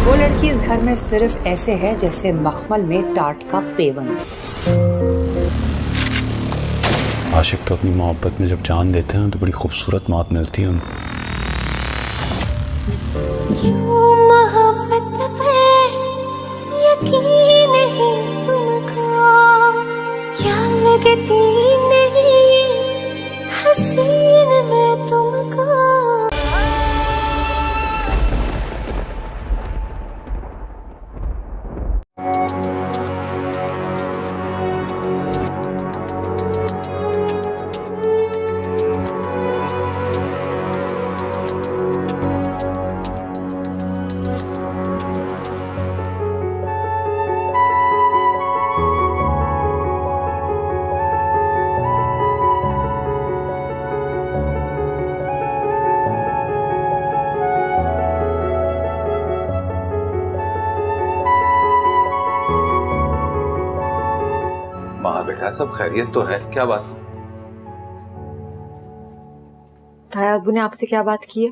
वो लड़की इस घर में सिर्फ ऐसे है जैसे मखमल में टाट का पेवन। आशिक तो अपनी मोहब्बत में जब जान देते हैं तो बड़ी खूबसूरत मौत मिलती है उन्हें। मोहब्बत पे यकीन है तुमको, क्या लगती नहीं हसीन में तुमको। माँ बेटा सब खैरियत तो है, क्या बात? ताया अब्बू ने आपसे क्या बात की है?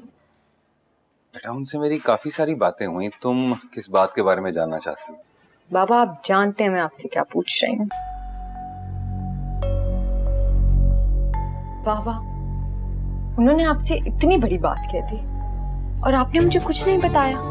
बेटा उनसे मेरी काफी सारी बातें हुई। तुम किस बात के बारे में जानना चाहती हो? बाबा आप जानते हैं मैं आपसे क्या पूछ रही हूँ। बाबा उन्होंने आपसे इतनी बड़ी बात कह दी और आपने मुझे कुछ नहीं बताया।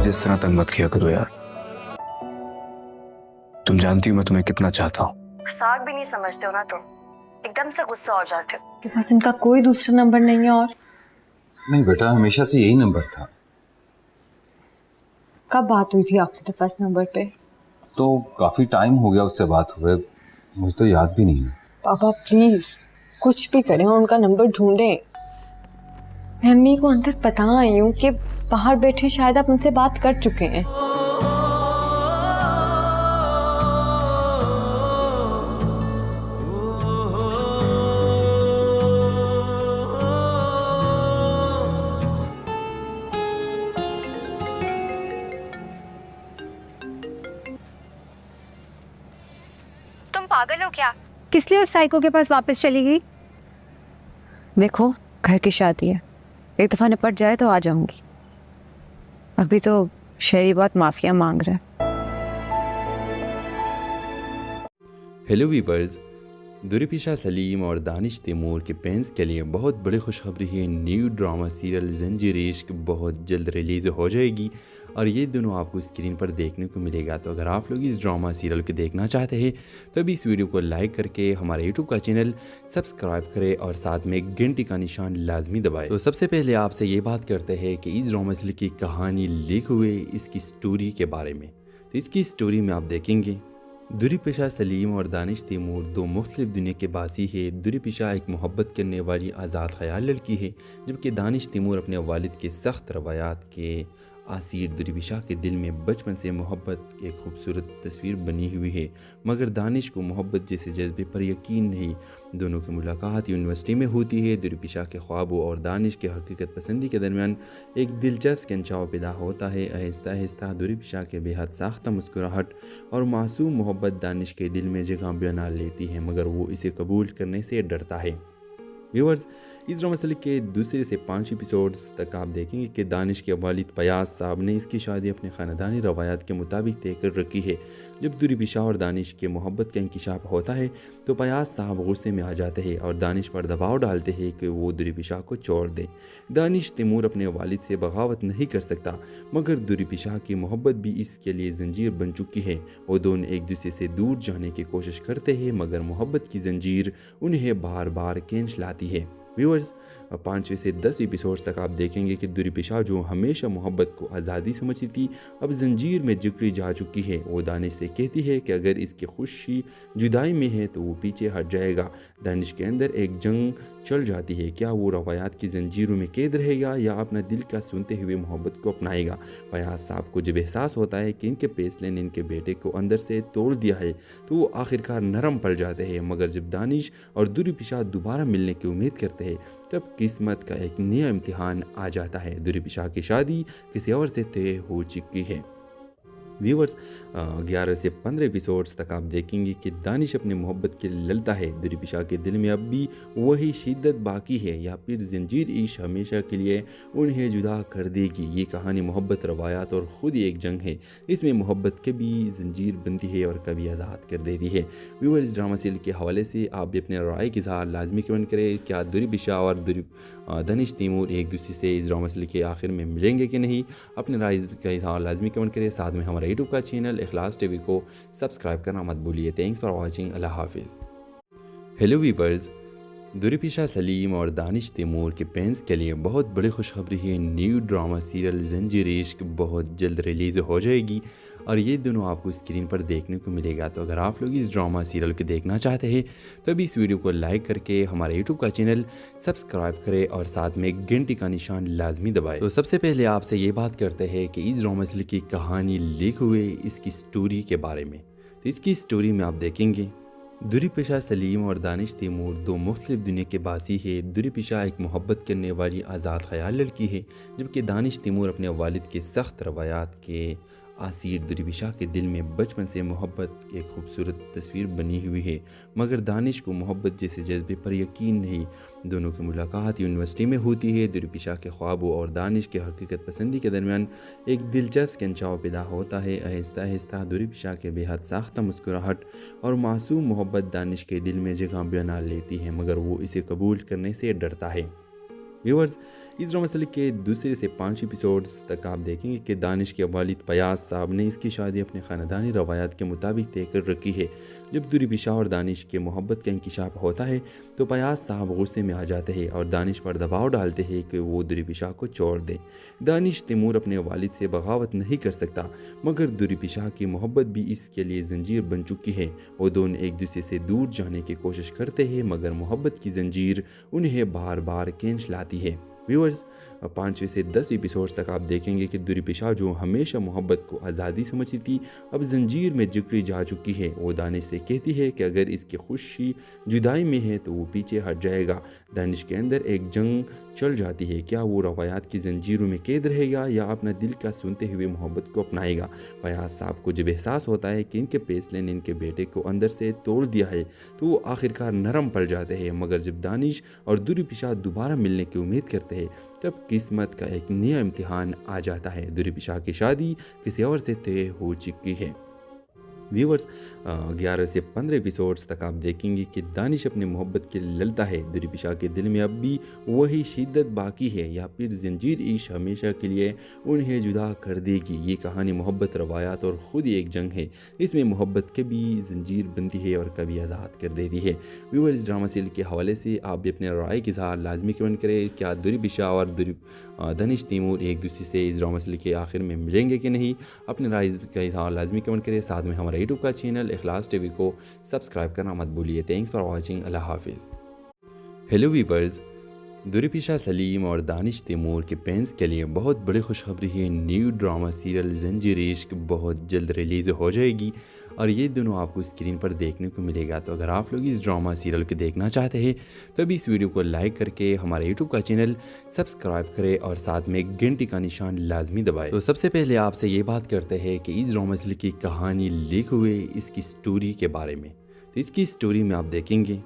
जिस तरह तंग मत किया करो यार, तुम जानती हो मैं तुम्हें कितना चाहता हूँ। मजाक भी नहीं समझते हो ना तुम, एकदम से गुस्सा हो जाते हो। आपके पास इनका कोई दूसरा नंबर नहीं है? और नहीं बेटा हमेशा से यही नंबर था। कब बात हुई थी आखिरी दफा इस नंबर पे? तो काफी टाइम हो गया उससे बात हुए, मुझे तो याद भी नहीं है। पापा प्लीज कुछ भी करें और उनका नंबर ढूंढें। मैं अम्मी को अंदर बता आई हूँ कि बाहर बैठे शायद आप उनसे बात कर चुके हैं। तुम पागल हो क्या? किस लिए उस साइको के पास वापस चली गई? देखो घर की शादी है, एक दफा निपट जाए तो आ जाऊंगी। अभी तो शहरी बहुत माफिया मांग रहा है। हेलो वीवर्स, दुरीपिशा सलीम और दानिश तैमूर के फैंस के लिए बहुत बड़ी खुशखबरी है। न्यू ड्रामा सीरियल ज़ंजीर इश्क बहुत जल्द रिलीज़ हो जाएगी और ये दोनों आपको स्क्रीन पर देखने को मिलेगा। तो अगर आप लोग इस ड्रामा सीरियल को देखना चाहते हैं तो अभी इस वीडियो को लाइक करके हमारे यूट्यूब का चैनल सब्सक्राइब करें और साथ में घंटी का निशान लाजमी दबाएं। तो सबसे पहले आपसे ये बात करते हैं कि इस ड्रामा सीरियल की कहानी लीक हुए इसकी स्टोरी के बारे में। तो इसकी स्टोरी में आप देखेंगे दुरीपिशा सलीम और दानिश तैमूर दो मुख्तलिफ दुनिया के बासी है। दुरीपिशा एक मोहब्बत करने वाली आज़ाद ख्याल लड़की है, जबकि दानिश तैमूर अपने वालिद के सख्त रवायात के आसिर। दुरीपिशा के दिल में बचपन से मोहब्बत की एक खूबसूरत तस्वीर बनी हुई है, मगर दानिश को मोहब्बत जैसे जज्बे पर यकीन नहीं। दोनों की मुलाकात यूनिवर्सिटी में होती है। दुरीपिशा के ख्वाबों और दानिश के हकीकत पसंदी के दरमियान एक दिलचस्प खिंचाव पैदा होता है। आहिस्ता आहिस्ता दुरीपिशा के बेहद साख्ता मुस्कुराहट और मासूम मोहब्बत दानिश के दिल में जगह बना लेती है, मगर वो इसे कबूल करने से डरता है। व्यूअर्स, इस ड्रामा सीरियल के दूसरे से 5 एपिसोड्स तक आप देखेंगे कि दानिश के वालिद फयाज साहब ने इसकी शादी अपने ख़ानदानी रवायात के मुताबिक तय कर रखी है। जब दुरीपिशा और दानिश के मोहब्बत का इंकिशाफ होता है तो फयाज साहब गुस्से में आ जाते हैं और दानिश पर दबाव डालते हैं कि वो दुरीपिशा को छोड़ दे। दानिश तैमूर अपने वालिद से बगावत नहीं कर सकता, मगर दुरीपिशा की मोहब्बत भी इसके लिए जंजीर बन चुकी है। वो दोनों एक दूसरे से दूर जाने की कोशिश करते हैं, मगर मोहब्बत की जंजीर उन्हें बार बार खींच लाती है। व्यूअर्स, 5वें से 10 एपिसोड्स तक आप देखेंगे कि दुरीपिशा जो हमेशा मोहब्बत को आज़ादी समझती थी अब जंजीर में जकड़ी जा चुकी है। वो दानिश से कहती है कि अगर इसकी खुशी जुदाई में है तो वो पीछे हट जाएगा। दानिश के अंदर एक जंग चल जाती है, क्या वो रवायात की जंजीरों में कैद रहेगा या अपना दिल का सुनते हुए मोहब्बत को अपनाएगा। फयाज साहब को जब एहसास होता है कि इनके फैसले ने इनके बेटे को अंदर से तोड़ दिया है तो वो आखिरकार नरम पड़ जाते हैं, मगर जब दानिश और दुरीपिशा दोबारा मिलने की उम्मीद करते हैं तब किस्मत का एक नया इम्तिहान आ जाता है। दुरीपिशा की शादी किसी और से तय हो चुकी है। व्यूवर्स 11 से 15 एपिसोड्स तक आप देखेंगे कि दानिश अपनी मोहब्बत के लिए लड़ता है। दुरीपिशा के दिल में अब भी वही शिद्दत बाकी है या फिर जंजीर इश्क हमेशा के लिए उन्हें जुदा कर देगी। ये कहानी मोहब्बत, रवायात और ख़ुद एक जंग है। इसमें मोहब्बत कभी जंजीर बनती है और कभी आज़ाद कर देती है। व्यूवर्स इस ड्रामा सीरियल के हवाले से आप भी अपने राय के इज़हार लाजमी कमेंट करें। क्या दुरीपिशा और दानिश तैमूर एक दूसरे से इस ड्रामा सीरियल के आखिर में मिलेंगे कि नहीं? अपने राय का इज़हार लाजमी कमेंट करें। साथ में हमारा यूट्यूब का चैनल इखलास टीवी को सब्सक्राइब करना मत भूलिए। Thanks for watching. अल्लाह हाफिज़। हेलो वीवर्स, दुरीपिशा सलीम और दानिश तैमूर के फैंस के लिए बहुत बड़ी खुशखबरी है। न्यू ड्रामा सीरियल जंजीर इश्क बहुत जल्द रिलीज़ हो जाएगी और ये दोनों आपको स्क्रीन पर देखने को मिलेगा। तो अगर आप लोग इस ड्रामा सीरियल को देखना चाहते हैं तो अभी इस वीडियो को लाइक करके हमारे यूट्यूब का चैनल सब्सक्राइब करें और साथ में घंटी का निशान लाजमी दबाएं। तो सबसे पहले आपसे ये बात करते हैं कि इस ड्रामा सीरियल की कहानी लीक हुए इसकी स्टोरी के बारे में। तो इसकी स्टोरी में आप देखेंगे दुरीपिशा सलीम और दानिश तैमूर दो मुख्तलिफ दुनिया के बासी है। दुरीपिशा एक मोहब्बत करने वाली आज़ाद ख्याल लड़की है, जबकि दानिश तैमूर अपने वालिद के सख्त रवायात के आसिर। दुरीपिशा के दिल में बचपन से मोहब्बत की एक खूबसूरत तस्वीर बनी हुई है, मगर दानिश को मोहब्बत जैसे जज्बे पर यकीन नहीं। दोनों की मुलाकात यूनिवर्सिटी में होती है। दुरीपिशा के ख्वाबों और दानिश के हकीकत पसंदी के दरमियान एक दिलचस्प खिंचाव पैदा होता है। आहिस्ता आहिस्ता दुरीपिशा के बेहद साख्ता मुस्कुराहट और मासूम मोहब्बत दानिश के दिल में जगह बना लेती है, मगर वो इसे कबूल करने से डरता है। व्यूवर्स इस ड्रामा सीरियल के दूसरे से 5 एपिसोड्स तक आप देखेंगे कि दानिश के वालिद फयाज साहब ने इसकी शादी अपने ख़ानदानी रवायात के मुताबिक तय कर रखी है। जब दुरीपिशा और दानिश के मोहब्बत का इंकिशाफ होता है तो फयाज साहब गुस्से में आ जाते हैं और दानिश पर दबाव डालते हैं कि वो दुरीपिशा को छोड़ दे। दानिश तैमूर अपने वालिद से बगावत नहीं कर सकता, मगर दुरीपिशा की मोहब्बत भी इसके लिए जंजीर बन चुकी है। वो दोनों एक दूसरे से दूर जाने की कोशिश करते हैं, मगर मोहब्बत की जंजीर उन्हें बार बार खींच लाती है। व्यूअर्स 5वें से 10 एपिसोड्स तक आप देखेंगे कि दुरीपिशा जो हमेशा मोहब्बत को आज़ादी समझती थी अब जंजीर में जकड़ी जा चुकी है। वो दानिश से कहती है कि अगर इसकी खुशी जुदाई में है तो वो पीछे हट जाएगा। दानिश के अंदर एक जंग चल जाती है, क्या वो रवायात की जंजीरों में कैद रहेगा या अपना दिल का सुनते हुए मोहब्बत को अपनाएगा। फयाज साहब को जब एहसास होता है कि इनके फैसले ने इनके बेटे को अंदर से तोड़ दिया है तो वो आखिरकार नरम पड़ जाते हैं, मगर जब दानिश और दुरीपिशा दोबारा मिलने की उम्मीद करते हैं तब किस्मत का एक नया इम्तिहान आ जाता है। दुरीपिशा की शादी किसी और से तय हो चुकी है। व्यूवर्स 11 से 15 एपिसोड्स तक आप देखेंगे कि दानिश अपनी मोहब्बत के लिए लड़ता है। दुरीपिशा के दिल में अब भी वही शिद्दत बाकी है या फिर जंजीर इश्क हमेशा के लिए उन्हें जुदा कर देगी। ये कहानी मोहब्बत, रवायात और ख़ुद एक जंग है। इसमें मोहब्बत कभी जंजीर बनती है और कभी आज़ाद कर देती है। व्यूवर्स इस ड्रामा सीरियल के हवाले से आप भी अपने राय के इज़हार लाजमी कमेंट करें। क्या दुरीपिशा और दानिश तैमूर एक दूसरे से इस ड्रामा सीरियल के आखिर में मिलेंगे कि नहीं? अपने राय का इज़हार लाजमी कमेंट करें। साथ में हमारा यूट्यूब का चैनल इखलास टीवी को सब्सक्राइब करना मत भूलिए। Thanks for watching. अल्लाह हाफिज़। हेलो वीवर्स, दुरीपिशा सलीम और दानिश तैमूर के फैंस के लिए बहुत बड़ी खुशखबरी है। न्यू ड्रामा सीरियल जंजीर इश्क बहुत जल्द रिलीज़ हो जाएगी और ये दोनों आपको स्क्रीन पर देखने को मिलेगा। तो अगर आप लोग इस ड्रामा सीरियल को देखना चाहते हैं तो अभी इस वीडियो को लाइक करके हमारे यूट्यूब का चैनल सब्सक्राइब करें और साथ में घंटी का निशान लाजमी दबाएं। तो सबसे पहले आपसे ये बात करते हैं कि इस ड्रामा सीरियल की कहानी लीक हुए इसकी स्टोरी के बारे में। तो इसकी स्टोरी में आप देखेंगे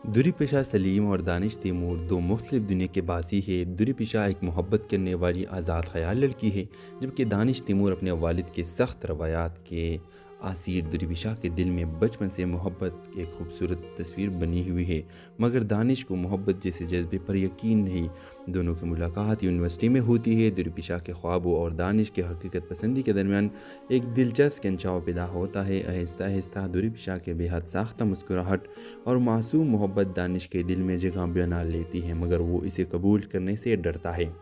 दुरीपिशा सलीम और दानिश तैमूर दो मुख्तलिफ दुनिया के बासी है। दुरीपिशा एक मोहब्बत करने वाली आज़ाद ख्याल लड़की है, जबकि दानिश तैमूर अपने वालिद के सख्त रवायात के आसिर दुर्बिशाह के दिल में बचपन से मोहब्बत की एक खूबसूरत तस्वीर बनी हुई है, मगर दानिश को मोहब्बत जैसे जज्बे पर यकीन नहीं। दोनों की मुलाकात यूनिवर्सिटी में होती है। दुर्बिशाह के ख्वाबों और दानिश के हकीकत पसंदी के दरमियान एक दिलचस्प कंचाव पैदा होता है। आहिस्ता आहिस्ता दुर्बिशाह के बेहद साख्ता मुस्कुराहट और मासूम मोहब्बत दानिश के दिल में जगह बना लेती है, मगर वो इसे कबूल करने से डरता है।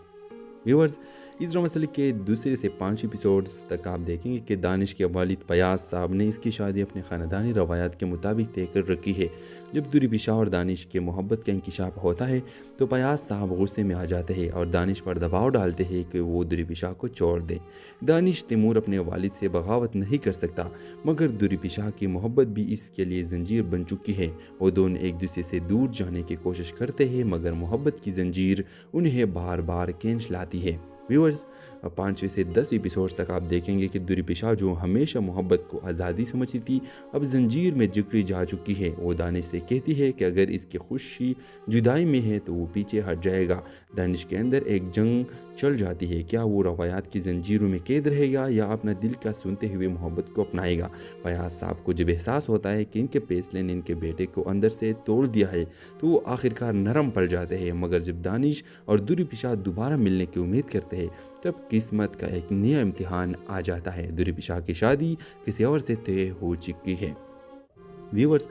व्यूअर्स, इस ड्रामा सीरीज के दूसरे से 5 एपिसोड्स तक आप देखेंगे कि दानिश के वालिद फयाज साहब ने इसकी शादी अपने ख़ानदानी रवायात के मुताबिक तय कर रखी है। जब दुर्बिशाह और दानिश के मोहब्बत का इंकिशाफ होता है तो फयाज साहब गुस्से में आ जाते हैं और दानिश पर दबाव डालते हैं कि वो दुर्बिशाह को छोड़ दे। दानिश तैमूर अपने वालिद से बगावत नहीं कर सकता, मगर दुर्बिशाह की मोहब्बत भी इसके लिए जंजीर बन चुकी है। वो दोनों एक दूसरे से दूर जाने की कोशिश करते हैं, मगर मोहब्बत की जंजीर उन्हें बार बार खींच लाती है। व्यूअर्स, 5 से 10 एपिसोड्स तक आप देखेंगे कि दुर्बिशाह जो हमेशा मोहब्बत को आज़ादी समझती थी, अब जंजीर में जकड़ी जा चुकी है। वो दानिश से कहती है कि अगर इसकी खुशी जुदाई में है तो वो पीछे हट जाएगा। दानिश के अंदर एक जंग चल जाती है, क्या वो रवायात की जंजीरों में कैद रहेगा या अपना दिल का सुनते हुए मोहब्बत को अपनाएगा। फयाज साहब को जब एहसास होता है कि इनके फैसले ने इनके बेटे को अंदर से तोड़ दिया है तो वो आखिरकार नरम पड़ जाते हैं, मगर जब दानिश और दुर्बिशाह दोबारा मिलने की उम्मीद करते हैं तब किस्मत का एक नया इम्तिहान आ जाता है। दुर्बिशाह की शादी किसी और से तय हो चुकी है। व्यूअर्स,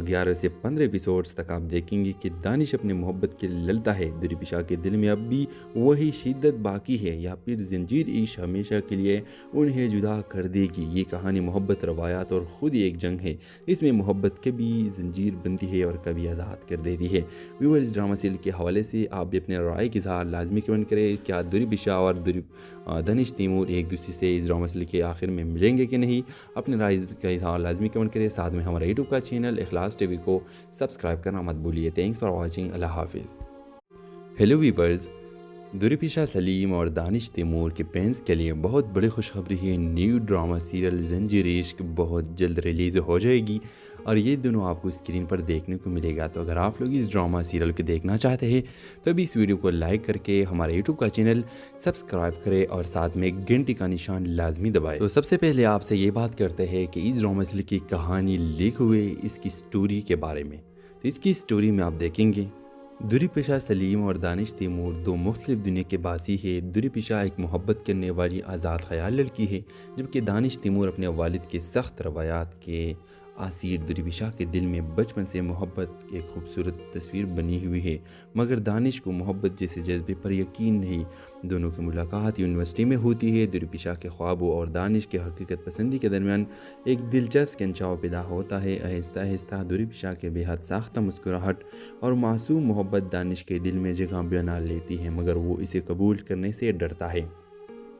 11 से 15 एपिसोड्स तक आप देखेंगे कि दानिश अपने मोहब्बत के लिए लड़ता है। दुर्बिशाह के दिल में अब भी वही शिद्दत बाकी है या फिर जंजीर इश्क हमेशा के लिए उन्हें जुदा कर देगी। ये कहानी मोहब्बत, रवायात और ख़ुद ही एक जंग है। इसमें मोहब्बत कभी जंजीर बनती है और कभी आज़ाद कर देती है। व्यूअर्स, इस ड्रामा सीरीज के हवाले से आप भी अपने राय के इज़हार लाजमी कमेंट करें। क्या दुर्बिशाह और दानिश तैमूर एक दूसरे से इस ड्रामा सीरीज के आखिर में मिलेंगे कि नहीं? अपने राय का इज़हार लाजमी कमेंट करें। साथ में हमारा यूट्यूब का चैनल इखलास टीवी को सब्सक्राइब करना मत भूलिए। Thanks for watching. अल्लाह हाफिज़। हेलो वीवर्स, दुर्बिशाह सलीम और दानिश तैमूर के फैंस के लिए बहुत बड़ी खुशखबरी है। न्यू ड्रामा सीरियल ज़ंजीर इश्क बहुत जल्द रिलीज़ हो जाएगी और ये दोनों आपको स्क्रीन पर देखने को मिलेगा। तो अगर आप लोग इस ड्रामा सीरियल को देखना चाहते हैं तो अभी इस वीडियो को लाइक करके हमारे यूट्यूब का चैनल सब्सक्राइब करें और साथ में घंटी का निशान लाजमी दबाएं। तो सबसे पहले आपसे ये बात करते हैं कि इस ड्रामा सीरियल की कहानी लीक हुए इसकी स्टोरी के बारे में। तो इसकी स्टोरी में आप देखेंगे दुर्बिशाह सलीम और दानिश तैमूर दो मुख्तलिफ दुनिया के बासी है। दुर्बिशाह एक मोहब्बत करने वाली आज़ाद ख्याल लड़की है, जबकि दानिश तैमूर अपने वालिद के सख्त रवायात के आसिर। दुर्बिशाह के दिल में बचपन से मोहब्बत की एक खूबसूरत तस्वीर बनी हुई है, मगर दानिश को मोहब्बत जैसे जज्बे पर यकीन नहीं। दोनों की मुलाकात यूनिवर्सिटी में होती है। दुर्बिशाह के ख्वाबों और दानिश के हकीकत पसंदी के दरमियान एक दिलचस्प कंचाव पैदा होता है। आहिस्ता आहिस्ता दुर्बिशाह के बेहद साख्ता मुस्कुराहट और मासूम मोहब्बत दानिश के दिल में जगह बना लेती है, मगर वो इसे कबूल करने से डरता है।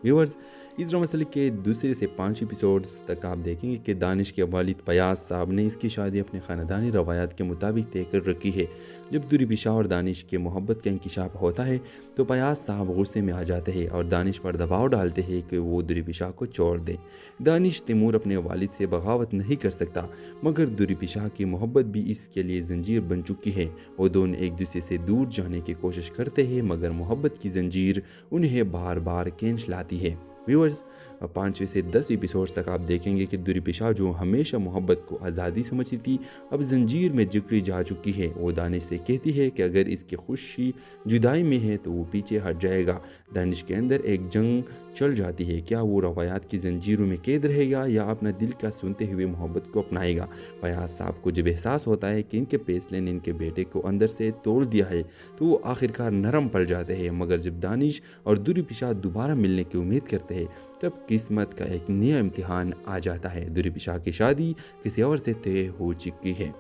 व्यूअर्स, इस ड्रामा सीरीज के दूसरे से 5 एपिसोड्स तक आप देखेंगे कि दानिश के वालिद फयाज साहब ने इसकी शादी अपने ख़ानदानी रवायात के मुताबिक तय कर रखी है। जब दुर्बिशाह और दानिश के मोहब्बत का इंकिशाफ होता है तो फयाज साहब गुस्से में आ जाते हैं और दानिश पर दबाव डालते हैं कि वो दुर्बिशाह को छोड़ दे। दानिश तैमूर अपने वालिद से बगावत नहीं कर सकता, मगर दुर्बिशाह की मोहब्बत भी इसके लिए जंजीर बन चुकी है। वो दोनों एक दूसरे से दूर जाने की कोशिश करते हैं, मगर मोहब्बत की जंजीर उन्हें बार बार खींच लाती है। व्यूअर्स, 5 से 10 एपिसोड्स तक आप देखेंगे कि दुर्बिशाह जो हमेशा मोहब्बत को आज़ादी समझती थी, अब जंजीर में जकड़ी जा चुकी है। वो दानिश से कहती है कि अगर इसकी खुशी जुदाई में है तो वो पीछे हट जाएगा। दानिश के अंदर एक जंग चल जाती है, क्या वो रवायात की जंजीरों में कैद रहेगा या अपना दिल का सुनते हुए मोहब्बत को अपनाएगा। फयाज साहब को जब एहसास होता है कि इनके फैसले ने इनके बेटे को अंदर से तोड़ दिया है तो वो आखिरकार नरम पड़ जाते हैं, मगर जब दानिश और दुर्बिशाह दोबारा मिलने की उम्मीद करते हैं तब किस्मत का एक नया इम्तिहान आ जाता है। दुर्बिशाह की शादी किसी और से तय हो चुकी है।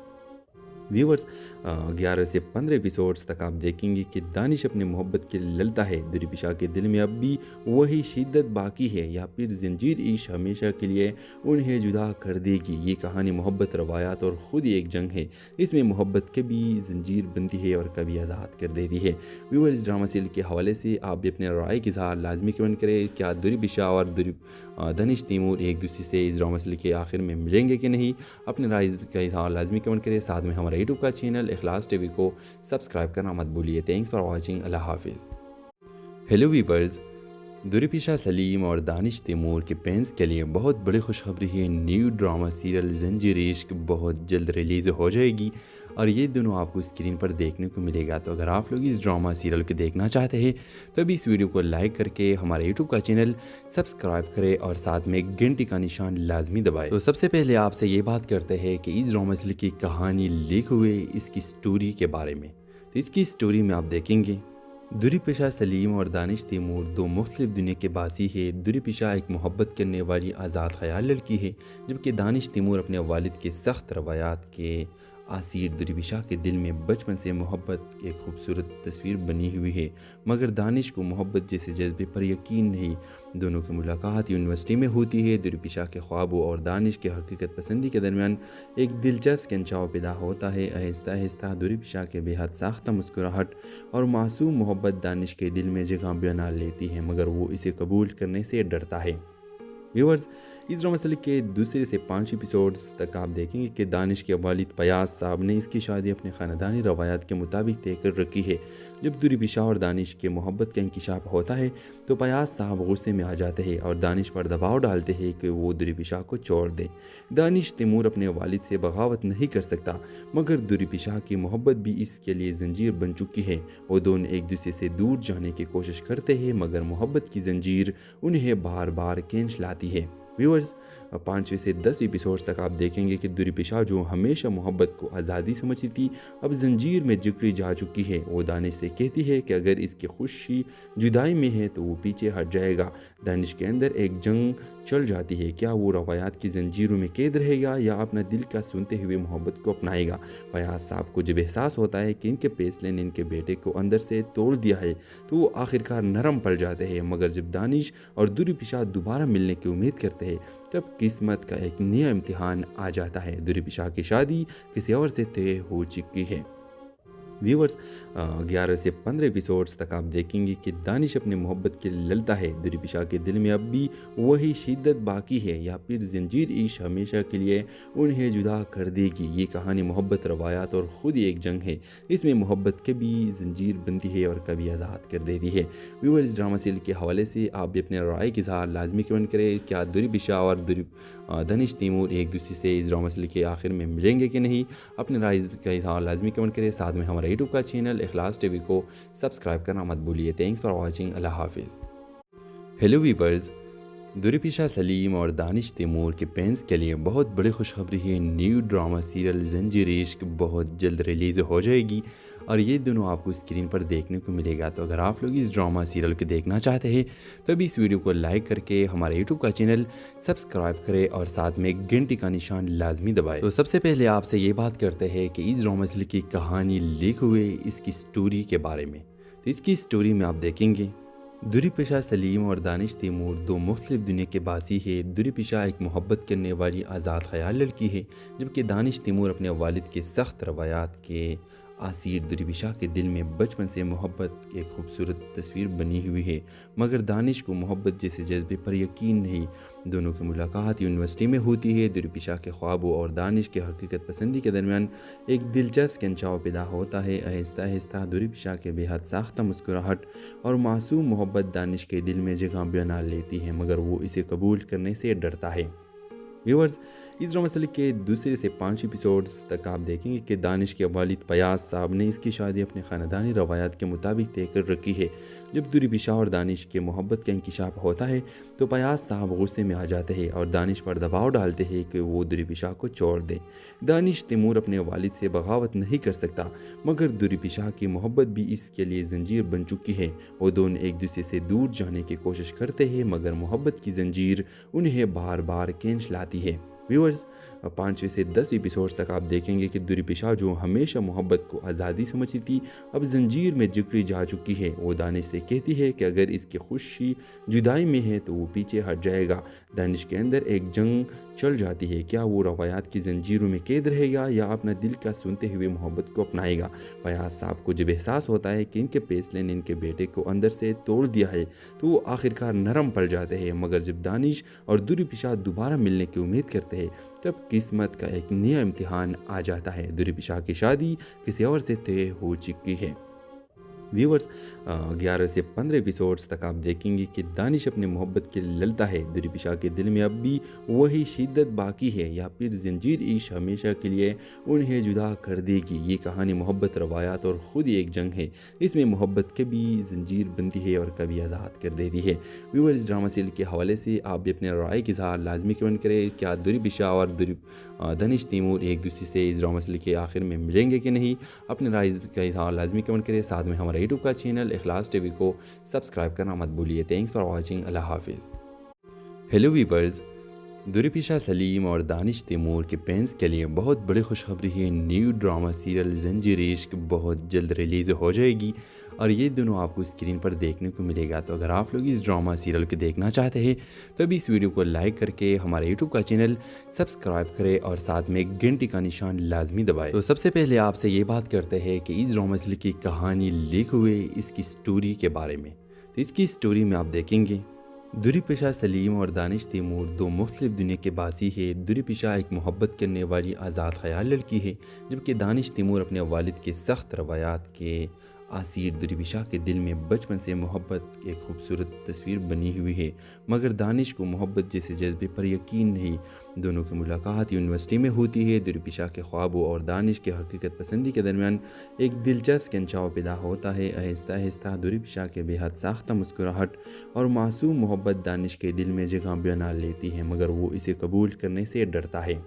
व्यूअर्स, 11 से 15 एपिसोड्स तक आप देखेंगे कि दानिश अपने मोहब्बत के लिए लड़ता है। दुर्बिशाह के दिल में अब भी वही शिद्दत बाकी है या फिर जंजीर इश्क हमेशा के लिए उन्हें जुदा कर देगी। ये कहानी मोहब्बत, रवायात और ख़ुद ही एक जंग है। इसमें मोहब्बत कभी जंजीर बनती है और कभी आज़ाद कर देती है। व्यूअर्स, इस ड्रामा सीरियल के हवाले से आप भी अपने राय के इज़हार लाजमी कमेंट करें। क्या दुर्बिशाह और दानिश तैमूर एक दूसरे से इस ड्रामा सीरियल के आखिर में मिलेंगे कि नहीं? अपने राय का इज़हार लाजमी कमेंट करें। साथ में हमारा यूट्यूब का चैनल इखलास टीवी को सब्सक्राइब करना मत भूलिए। Thanks for watching. अल्लाह हाफिज़। हेलो वीवर्स, दुरीपिशा सलीम और दानिश तैमूर के फैंस के लिए बहुत बड़ी खुशखबरी है। न्यू ड्रामा सीरियल ज़ंजीर इश्क बहुत जल्द रिलीज़ हो जाएगी और ये दोनों आपको स्क्रीन पर देखने को मिलेगा। तो अगर आप लोग इस ड्रामा सीरियल को देखना चाहते हैं तो अभी इस वीडियो को लाइक करके हमारे यूट्यूब का चैनल सब्सक्राइब करें और साथ में घंटी का निशान लाजमी दबाएं। तो सबसे पहले आपसे ये बात करते हैं कि इस ड्रामा सीरियल की कहानी लीक हुए इसकी स्टोरी के बारे में। तो इसकी स्टोरी में आप देखेंगे दुरीपिशा सलीम और दानिश तैमूर दो मुख्तलिफ दुनिया के बासी है। दुरीपिशा एक मोहब्बत करने वाली आज़ाद ख्याल लड़की है, जबकि दानिश तैमूर अपने वालिद के सख्त रवायात के आसिर। दुरीपिशा के दिल में बचपन से मोहब्बत की एक खूबसूरत तस्वीर बनी हुई है, मगर दानिश को मोहब्बत जैसे जज्बे पर यकीन नहीं। दोनों की मुलाकात यूनिवर्सिटी में होती है। दुरीपिशा के ख्वाबों और दानिश के हकीकत पसंदी के दरमियान एक दिलचस्प खिंचाव पैदा होता है। आहिस्ता आहिस्ता दुरीपिशा के बेहद साख्ता मुस्कुराहट और मासूम मोहब्बत दानिश के दिल में जगह बना लेती है, मगर वो इसे कबूल करने से डरता है। व्यूअर्स, इस ड्रामा सीरियल के दूसरे से 5 एपिसोड्स तक आप देखेंगे कि दानिश के वालिद फयाज साहब ने इसकी शादी अपने ख़ानदानी रवायात के मुताबिक तय कर रखी है। जब दुरीपिशा और दानिश के मोहब्बत का इंकिशाफ होता है तो फयाज साहब गुस्से में आ जाते हैं और दानिश पर दबाव डालते हैं कि वो दुरीपिशा को छोड़ दे। दानिश तैमूर अपने वालिद से बगावत नहीं कर सकता, मगर दुरीपिशा की मोहब्बत भी इसके लिए जंजीर बन चुकी है। वो दोनों एक दूसरे से दूर जाने की कोशिश करते हैं, मगर मोहब्बत की जंजीर उन्हें बार बार खींच लाती है। व्यूअर्स, 5 से 10 एपिसोड्स तक आप देखेंगे कि दुरीपिशा जो हमेशा मोहब्बत को आज़ादी समझती थी, अब जंजीर में जकड़ी जा चुकी है। वो दानिश से कहती है कि अगर इसकी खुशी जुदाई में है तो वो पीछे हट जाएगा। दानिश के अंदर एक जंग चल जाती है, क्या वो रवायात की जंजीरों में कैद रहेगा या अपना दिल का सुनते हुए मोहब्बत को अपनाएगा। फयाज साहब को जब एहसास होता है कि इनके फैसले ने इनके बेटे को अंदर से तोड़ दिया है तो वो आखिरकार नरम पड़ जाते हैं, मगर जब दानिश और दुरीपिशा दोबारा मिलने की उम्मीद करते हैं तब किस्मत का एक नया इम्तिहान आ जाता है। दुरीपिशा की शादी किसी और से तय हो चुकी है। व्यूअर्स, 11 से 15 एपिसोड्स तक आप देखेंगे कि दानिश अपने मोहब्बत के लिए लड़ता है। दुरीपिशा के दिल में अब भी वही शिद्दत बाकी है या फिर जंजीर इश्क हमेशा के लिए उन्हें जुदा कर देगी। ये कहानी मोहब्बत, रवायात और ख़ुद ही एक जंग है। इसमें मोहब्बत कभी जंजीर बनती है और कभी आज़ाद कर देती है। व्यूअर्स, इस ड्रामा सीरियल के हवाले से आप भी अपने राय के इज़हार लाजमी कमेंट करें। क्या दुरीपिशा और दानिश तैमूर एक दूसरे से इस ड्रामा सीरियल के आखिर में मिलेंगे कि नहीं? अपने राय का इज़हार लाजमी कमेंट करें। साथ में हमारे यूट्यूब का चैनल इखलास टीवी को सब्सक्राइब करना मत भूलिए। Thanks for watching. अल्लाह हाफिज़। हेलो वीवर्स, दुरीपिशा सलीम और दानिश तैमूर के फैंस के लिए बहुत बड़ी खुशखबरी है। न्यू ड्रामा सीरियल ज़ंजीर इश्क बहुत जल्द रिलीज़ हो जाएगी और ये दोनों आपको स्क्रीन पर देखने को मिलेगा। तो अगर आप लोग इस ड्रामा सीरियल को देखना चाहते हैं तो अभी इस वीडियो को लाइक करके हमारे यूट्यूब का चैनल सब्सक्राइब करें और साथ में घंटी का निशान लाजमी दबाएं। तो सबसे पहले आपसे ये बात करते हैं कि इस ड्रामा सीरियल की कहानी लीक हुए इसकी स्टोरी के बारे में। तो इसकी स्टोरी में आप देखेंगे दुरीपिशा सलीम और दानिश तैमूर दो मुख्तलिफ दुनिया के बासी है। दुरीपिशा एक मोहब्बत करने वाली आज़ाद ख्याल लड़की है, जबकि दानिश तैमूर अपने वालिद के सख्त रवायात के आसिर। दुरीपिशा के दिल में बचपन से मोहब्बत की एक खूबसूरत तस्वीर बनी हुई है, मगर दानिश को मोहब्बत जैसे जज्बे पर यकीन नहीं। दोनों की मुलाकात यूनिवर्सिटी में होती है। दुरीपिशा के ख्वाबों और दानिश के हकीकत पसंदी के दरमियान एक दिलचस्प खिंचाव पैदा होता है। आहिस्ता आहिस्ता दुरीपिशा के बेहद साख्ता मुस्कुराहट और मासूम मोहब्बत दानिश के दिल में जगह बना लेती है, मगर वो इसे कबूल करने से डरता है। व्यूअर्स, इस ड्रामा सीरियल के दूसरे से 5 एपिसोड्स तक आप देखेंगे कि दानिश के वालिद फयाज साहब ने इसकी शादी अपने ख़ानदानी रवायात के मुताबिक तय कर रखी है। जब दुरीपिशा और दानिश के मोहब्बत का इंकिशाफ होता है तो फयाज साहब गुस्से में आ जाते हैं और दानिश पर दबाव डालते हैं कि वो दुरीपिशा को छोड़ दे। दानिश तैमूर अपने वालिद से बगावत नहीं कर सकता, मगर दुरीपिशा की मोहब्बत भी इसके लिए जंजीर बन चुकी है। वो दोनों एक दूसरे से दूर जाने की कोशिश करते हैं, मगर मोहब्बत की जंजीर उन्हें बार बार खींच लाती है। व्यूअर्स, 5 से 10 एपिसोड्स तक आप देखेंगे कि दुरीपिशा जो हमेशा मोहब्बत को आज़ादी समझती थी, अब जंजीर में जकड़ी जा चुकी है। वो दानिश से कहती है कि अगर इसकी खुशी जुदाई में है तो वो पीछे हट जाएगा। दानिश के अंदर एक जंग चल जाती है, क्या वो रवायात की जंजीरों में कैद रहेगा या अपना दिल का सुनते हुए मोहब्बत को अपनाएगा। फयाज साहब को जब एहसास होता है कि इनके फैसले ने इनके बेटे को अंदर से तोड़ दिया है तो वो आखिरकार नरम पड़ जाते हैं, मगर जब दानिश और दुरीपिशा दोबारा मिलने की उम्मीद करते हैं तब किस्मत का एक नया इम्तिहान आ जाता है। दुरीपिशा की शादी किसी और से तय हो चुकी है। व्यूवर्स 11 से 15 एपिसोड्स तक आप देखेंगे कि दानिश अपने मोहब्बत के लिए लड़ता है। दुरीपिशा के दिल में अब भी वही शिद्दत बाकी है या फिर जंजीर इश्क हमेशा के लिए उन्हें जुदा कर देगी। ये कहानी मोहब्बत, रवायात और ख़ुद ही एक जंग है। इसमें मोहब्बत कभी जंजीर बनती है और कभी आज़ाद कर देती है। व्यूवर्स, इस ड्रामा सीरियल के हवाले से आप भी अपने राय के साथ लाजमी कमेंट करें। क्या दुरीपिशा और दानिश तैमूर एक दूसरे से इस ड्रामा सीरियल के आखिर में मिलेंगे कि नहीं? अपने राय के साथ लाजमी कमेंट करें। साथ में हमारे यूट्यूब का चैनल इखलास टीवी को सब्सक्राइब करना मत भूलिए। Thanks for watching. अल्लाह हाफिज़। हेलो वीवर्स, दुरीपिशा सलीम और दानिश तैमूर के फैंस के लिए बहुत बड़ी खुशखबरी है। न्यू ड्रामा सीरियल जंजीर इश्क बहुत जल्द रिलीज़ हो जाएगी और ये दोनों आपको स्क्रीन पर देखने को मिलेगा। तो अगर आप लोग इस ड्रामा सीरियल को देखना चाहते हैं तो अभी इस वीडियो को लाइक करके हमारे यूट्यूब का चैनल सब्सक्राइब करें और साथ में घंटी का निशान लाजमी दबाएं। तो सबसे पहले आपसे ये बात करते हैं कि इस ड्रामा सीरियल की कहानी लीक हुए इसकी स्टोरी के बारे में। तो इसकी स्टोरी में आप देखेंगे दुरीपिशा सलीम और दानिश तैमूर दो मुख्तलिफ दुनिया के बासी है। दुरीपिशा एक मोहब्बत करने वाली आज़ाद ख्याल लड़की है, जबकि दानिश तैमूर अपने वालिद के सख्त रवायात के आसिर। दुरीपिशा के दिल में बचपन से मोहब्बत की एक खूबसूरत तस्वीर बनी हुई है, मगर दानिश को मोहब्बत जैसे जज्बे पर यकीन नहीं। दोनों की मुलाकात यूनिवर्सिटी में होती है। दुरीपिशा के ख्वाबों और दानिश के हकीकत पसंदी के दरमियान एक दिलचस्प कंचाव पैदा होता है। आहिस्ता आहिस्ता दुरीपिशा के बेहद साख्ता मुस्कुराहट और मासूम मोहब्बत दानिश के दिल में जगह बना लेती है, मगर वो इसे कबूल करने से डरता है।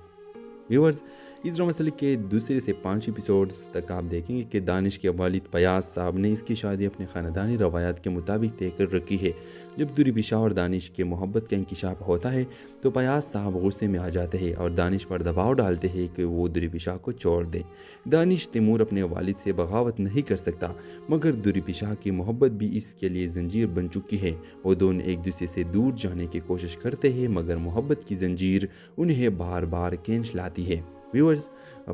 व्यूवर्स, इस ड्रामा सीरियल के दूसरे से 5 एपिसोड्स तक आप देखेंगे कि दानिश के वालिद फयाज साहब ने इसकी शादी अपने ख़ानदानी रवायात के मुताबिक तय कर रखी है। जब दुरीपिशा और दानिश के मोहब्बत का इंकिशाफ होता है तो फयाज साहब गुस्से में आ जाते हैं और दानिश पर दबाव डालते हैं कि वो दुरीपिशा को छोड़ दे। दानिश तैमूर अपने वालिद से बगावत नहीं कर सकता, मगर दुरीपिशा की मोहब्बत भी इसके लिए जंजीर बन चुकी है। वो दोनों एक दूसरे से दूर जाने की कोशिश करते हैं, मगर मोहब्बत की जंजीर उन्हें बार बार खींच लाती है। व्यूअर्स,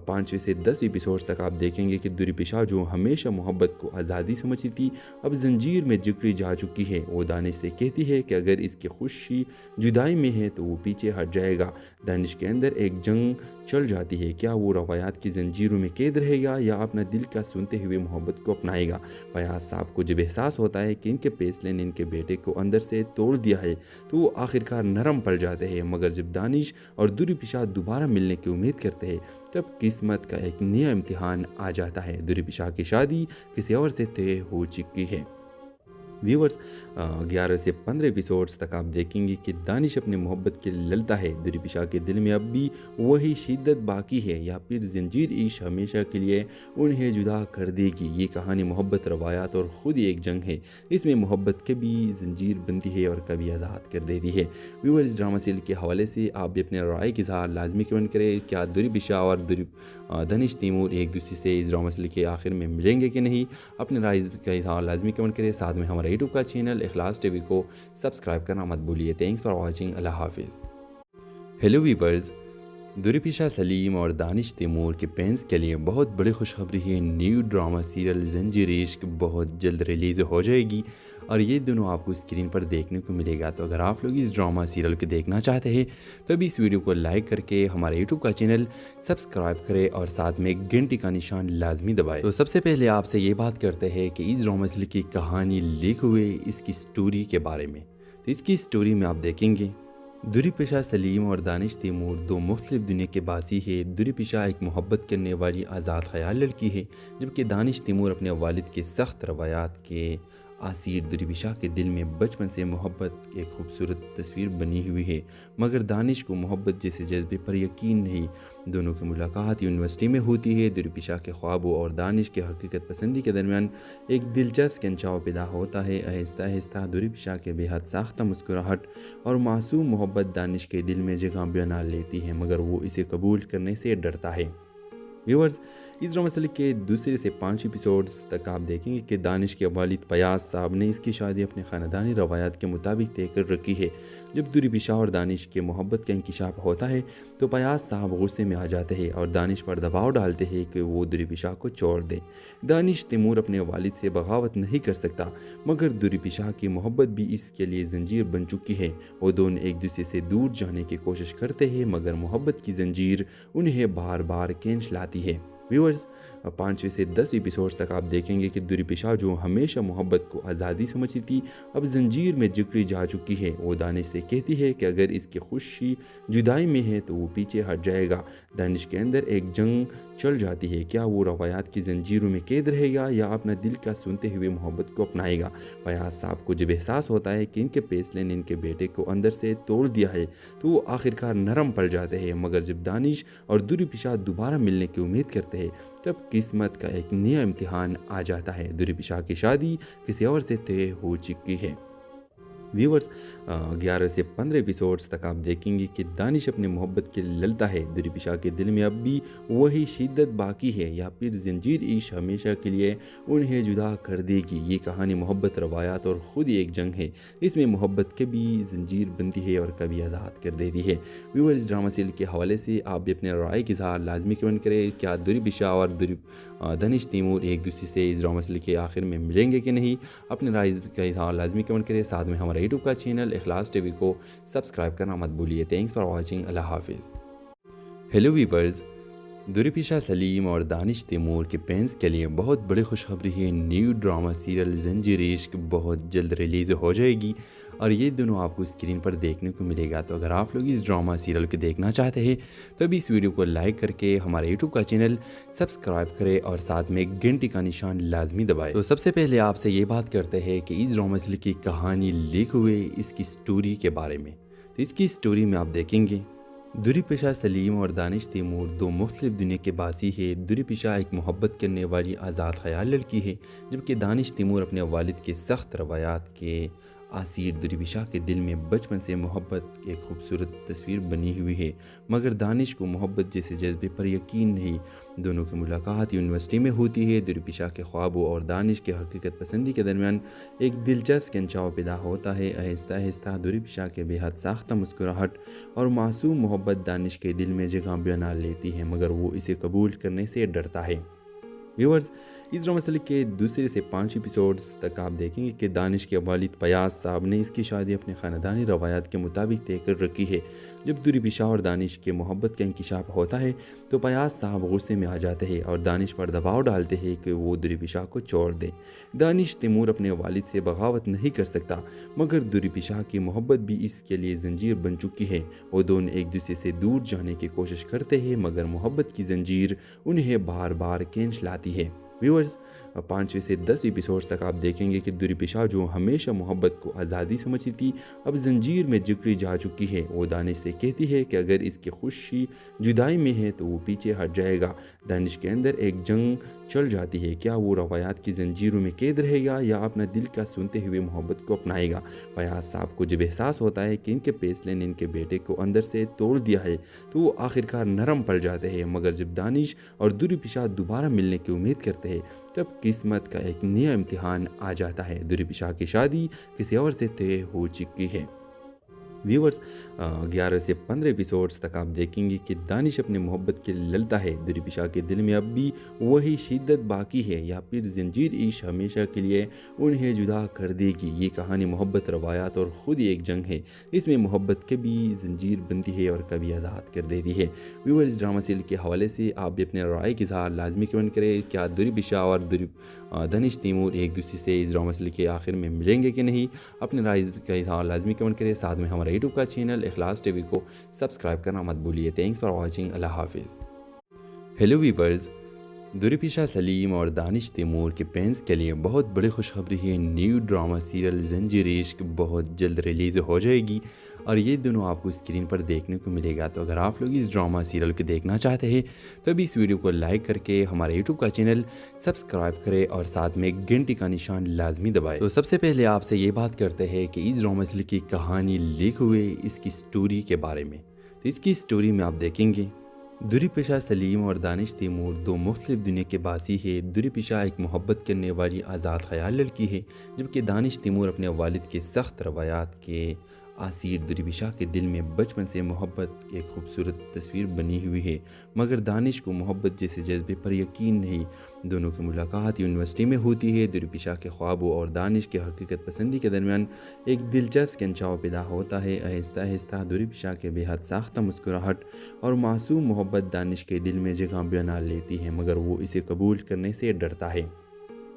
5 से 10 एपिसोड्स तक आप देखेंगे कि दुरीपिशा जो हमेशा मोहब्बत को आज़ादी समझती थी, अब जंजीर में जकड़ी जा चुकी है। वो दानिश से कहती है कि अगर इसकी खुशी जुदाई में है तो वो पीछे हट जाएगा। दानिश के अंदर एक जंग चल जाती है, क्या वो रवायात की जंजीरों में कैद रहेगा या अपना दिल का सुनते हुए मोहब्बत को अपनाएगा। फयाज साहब को जब एहसास होता है कि इनके फैसले ने इनके बेटे को अंदर से तोड़ दिया है तो वो आखिरकार नरम पड़ जाते हैं, मगर जब दानिश और दुरीपिशा दोबारा मिलने की उम्मीद करते हैं तब किस्मत का एक नया इम्तिहान आ जाता है। दुरीपिशा की शादी किसी और से तय हो चुकी है। व्यूवर्स, 11 से 15 एपिसोड्स तक आप देखेंगे कि दानिश अपने मोहब्बत के लिए लड़ता है। दुरीपिशा के दिल में अब भी वही शिद्दत बाकी है या फिर जंजीर इश्क हमेशा के लिए उन्हें जुदा कर देगी। ये कहानी मोहब्बत, रवायात और ख़ुद ही एक जंग है। इसमें मोहब्बत कभी जंजीर बनती है और कभी आज़ाद कर देती है। व्यूवर्स, इस ड्रामा सीरियल के हवाले से आप भी अपने राय के साथ लाजमी कमेंट करें। क्या दुरीपिशा और दानिश तैमूर एक दूसरे से इस ड्रामा सीरियल के आखिर में मिलेंगे कि नहीं? अपने राय के साथ लाजमी कमेंट करें। साथ में हमारे यूट्यूब का चैनल इखलास टीवी को सब्सक्राइब करना मत भूलिए। Thanks for watching. अल्लाह हाफिज़। हेलो वीवर्स, दुरीपिशा सलीम और दानिश तैमूर के फैंस के लिए बहुत बड़ी खुशखबरी है। न्यू ड्रामा सीरियल जंजीर इश्क बहुत जल्द रिलीज़ हो जाएगी और ये दोनों आपको स्क्रीन पर देखने को मिलेगा। तो अगर आप लोग इस ड्रामा सीरियल को देखना चाहते हैं तो अभी इस वीडियो को लाइक करके हमारे यूट्यूब का चैनल सब्सक्राइब करें और साथ में घंटी का निशान लाजमी दबाएं। तो सबसे पहले आपसे ये बात करते हैं कि इस ड्रामा सीरियल की कहानी लीक हुए इसकी स्टोरी के बारे में। तो इसकी स्टोरी में आप देखेंगे दुरीपिशा सलीम और दानिश तैमूर दो मुख्तलिफ दुनिया के बासी है। दुरीपिशा एक मोहब्बत करने वाली आज़ाद ख्याल लड़की है, जबकि दानिश तैमूर अपने वालिद के सख्त रवायात के आसिर। दुरीपिशा के दिल में बचपन से मोहब्बत की एक खूबसूरत तस्वीर बनी हुई है, मगर दानिश को मोहब्बत जैसे जज्बे पर यकीन नहीं। दोनों की मुलाकात यूनिवर्सिटी में होती है। दुरीपिशा के ख्वाबों और दानिश के हकीकत पसंदी के दरमियान एक दिलचस्प कंचाव पैदा होता है। आहिस्ता आहिस्ता दुरीपिशा के बेहद साख्ता मुस्कुराहट और मासूम मोहब्बत दानिश के दिल में जगह बना लेती है, मगर वो इसे कबूल करने से डरता है। व्यूवर्स, इस ड्रामा सीरियल के दूसरे से 5 एपिसोड्स तक आप देखेंगे कि दानिश के वालिद फयाज साहब ने इसकी शादी अपने ख़ानदानी रवायात के मुताबिक तय कर रखी है। जब दुरीपिशा और दानिश के मोहब्बत का इंकिशाफ होता है तो फयाज साहब गुस्से में आ जाते हैं और दानिश पर दबाव डालते हैं कि वो दुरीपिशा को छोड़ दे। दानिश तैमूर अपने वालिद से बगावत नहीं कर सकता, मगर दुरीपिशा की मोहब्बत भी इसके लिए जंजीर बन चुकी है। वो दोनों एक दूसरे से दूर जाने की कोशिश करते हैं, मगर मोहब्बत की जंजीर उन्हें बार बार खींच लाती है। व्यूअर्स 5वें से 10 एपिसोड्स तक आप देखेंगे कि दुरीपिशा जो हमेशा मोहब्बत को आज़ादी समझती थी अब जंजीर में जकड़ी जा चुकी है। वो दानिश से कहती है कि अगर इसकी खुशी जुदाई में है तो वो पीछे हट जाएगा। दानिश के अंदर एक जंग चल जाती है, क्या वो रवायात की जंजीरों में कैद रहेगा या अपना दिल का सुनते हुए मोहब्बत को अपनाएगा। फयाज साहब को जब एहसास होता है कि इनके फैसले ने इनके बेटे को अंदर से तोड़ दिया है तो वो आखिरकार नरम पड़ जाते हैं। मगर जब दानिश और दुरीपिशा दोबारा मिलने की उम्मीद करते हैं तब किस्मत का एक नया इम्तिहान आ जाता है। दुरीपिशा की शादी किसी और से तय हो चुकी है। व्यूअर्स 11 से 15 एपिसोड्स तक आप देखेंगे कि दानिश अपनी मोहब्बत के लिए ललता है। दुरीपिशा के दिल में अब भी वही शिद्दत बाकी है या फिर जंजीर इश्क हमेशा के लिए उन्हें जुदा कर देगी। ये कहानी मोहब्बत, रवायात और ख़ुद ही एक जंग है। इसमें मोहब्बत कभी जंजीर बनती है और कभी आज़ाद कर देती है। व्यूअर्स इस ड्रामा सीरियल के हवाले से आप भी अपने राय के इज़हार लाजमी कमेंट करें। क्या दुरीपिशा और दानिश तैमूर एक दूसरे से इस ड्रामा सीरियल के आखिर में मिलेंगे कि नहीं? अपने राय का इज़हार लाजमी कमेंट करें। साथ में हमारा यूट्यूब का चैनल इखलास टीवी को सब्सक्राइब करना मत भूलिए। Thanks for watching. अल्लाह हाफिज़। हेलो वीवर्स, दुरीपिशा सलीम और दानिश तैमूर के फैंस के लिए बहुत बड़ी खुशखबरी है। न्यू ड्रामा सीरियल जंजीर इश्क बहुत जल्द रिलीज़ हो जाएगी और ये दोनों आपको स्क्रीन पर देखने को मिलेगा। तो अगर आप लोग इस ड्रामा सीरियल को देखना चाहते हैं तो अभी इस वीडियो को लाइक करके हमारे यूट्यूब का चैनल सब्सक्राइब करें और साथ में घंटी का निशान लाजमी दबाएं। तो सबसे पहले आपसे ये बात करते हैं कि इस ड्रामा सीरियल की कहानी लीक हुए इसकी स्टोरी के बारे में। तो इसकी स्टोरी में आप देखेंगे दुरीपिशा सलीम और दानिश तैमूर दो मुख्तलिफ दुनिया के बासी है। दुरीपिशा एक मोहब्बत करने वाली आज़ाद ख्याल लड़की है जबकि दानिश तैमूर अपने वालिद के सख्त रवायात के आसीर। दुरीपिशा के दिल में बचपन से मोहब्बत की एक खूबसूरत तस्वीर बनी हुई है मगर दानिश को मोहब्बत जैसे जज्बे पर यकीन नहीं। दोनों की मुलाकात यूनिवर्सिटी में होती है। दुरीपिशा के ख्वाबों और दानिश के हकीकत पसंदी के दरमियान एक दिलचस्प खिंचाव पैदा होता है। आहिस्ता आहिस्ता दुरीपिशा के बेहद साख्ता मुस्कुराहट और मासूम मोहब्बत दानिश के दिल में जगह बना लेती है मगर वो इसे कबूल करने से डरता है। व्यूअर्स इस ड्रामा सीरियल के दूसरे से 5 एपिसोड्स तक आप देखेंगे कि दानिश के वालिद फयाज साहब ने इसकी शादी अपने ख़ानदानी रवायात के मुताबिक तय कर रखी है। जब दुरीपिशा और दानिश के मोहब्बत का इंकिशाफ होता है तो फयाज साहब गुस्से में आ जाते हैं और दानिश पर दबाव डालते हैं कि वो दुरीपिशा को छोड़ दे। दानिश तैमूर अपने वालिद से बगावत नहीं कर सकता मगर दुरीपिशा की मोहब्बत भी इसके लिए जंजीर बन चुकी है। वो दोनों एक दूसरे से दूर जाने की कोशिश करते हैं मगर मोहब्बत की जंजीर उन्हें बार बार खींच लाती है। व्यूअर्स 5वें से 10 एपिसोड्स तक आप देखेंगे कि दुरीपिशा जो हमेशा मोहब्बत को आज़ादी समझती थी अब जंजीर में जकड़ी जा चुकी है। वो दानिश से कहती है कि अगर इसकी खुशी जुदाई में है तो वो पीछे हट जाएगा। दानिश के अंदर एक जंग चल जाती है, क्या वो रवायात की जंजीरों में कैद रहेगा या अपना दिल का सुनते हुए मोहब्बत को अपनाएगा। फयाज साहब को जब एहसास होता है कि इनके फैसले ने इनके बेटे को अंदर से तोड़ दिया है तो वो आखिरकार नरम पड़ जाते हैं। मगर जब दानिश और दुरीपिशा दोबारा मिलने की उम्मीद करते हैं तब किस्मत का एक नया इम्तिहान आ जाता है। दुरीपिशा की शादी किसी और से तय हो चुकी है। व्यूअर्स 11 से 15 एपिसोड्स तक आप देखेंगे कि दानिश अपनी मोहब्बत के लिए ललता है। दुरीपिशा के दिल में अब भी वही शिद्दत बाकी है या फिर जंजीर इश्क हमेशा के लिए उन्हें जुदा कर देगी। ये कहानी मोहब्बत, रवायात और ख़ुद ही एक जंग है। इसमें मोहब्बत कभी जंजीर बनती है और कभी आज़ाद कर देती है। व्यूअर्स इस ड्रामा सीरियल के हवाले से आप भी अपने राय के इज़हार लाजमी कमेंट करें। क्या दुरीपिशा और दानिश तैमूर एक दूसरे से इस ड्रामा सीरियल के आखिर में मिलेंगे कि नहीं? अपने राय का इज़हार लाजमी कमेंट करें। साथ में हमारा यूट्यूब का चैनल इखलास टीवी को सब्सक्राइब करना मत भूलिए। Thanks for watching. अल्लाह हाफिज़। हेलो वीवर्स, दुरीपिशा सलीम और दानिश तैमूर के फैंस के लिए बहुत बड़ी खुशखबरी है। न्यू ड्रामा सीरियल जंजीर इश्क बहुत जल्द रिलीज़ हो जाएगी और ये दोनों आपको स्क्रीन पर देखने को मिलेगा। तो अगर आप लोग इस ड्रामा सीरियल को देखना चाहते हैं तो अभी इस वीडियो को लाइक करके हमारे यूट्यूब का चैनल सब्सक्राइब करें और साथ में घंटी का निशान लाजमी दबाएं। तो सबसे पहले आपसे ये बात करते हैं कि इस ड्रामा सीरियल की कहानी लीक हुए इसकी स्टोरी के बारे में। तो इसकी स्टोरी में आप देखेंगे दुरीपिशा सलीम और दानिश तैमूर दो मुख्तलिफ दुनिया के बासी है। दुरीपिशा एक मोहब्बत करने वाली आज़ाद ख्याल लड़की है जबकि दानिश तैमूर अपने वालिद के सख्त रवायात के आसिर दुरीपिशा के दिल में बचपन से मोहब्बत की एक खूबसूरत तस्वीर बनी हुई है, मगर दानिश को मोहब्बत जैसे जज्बे पर यकीन नहीं। दोनों की मुलाकात यूनिवर्सिटी में होती है। दुरीपिशा के ख्वाबों और दानिश के हकीकत पसंदी के दरमियान एक दिलचस्प खिंचाव पैदा होता है। आहिस्ता आहिस्ता दुरीपिशा के बेहद साख्ता मुस्कुराहट और मासूम मोहब्बत दानिश के दिल में जगह बना लेती है, मगर वो इसे कबूल करने से डरता है।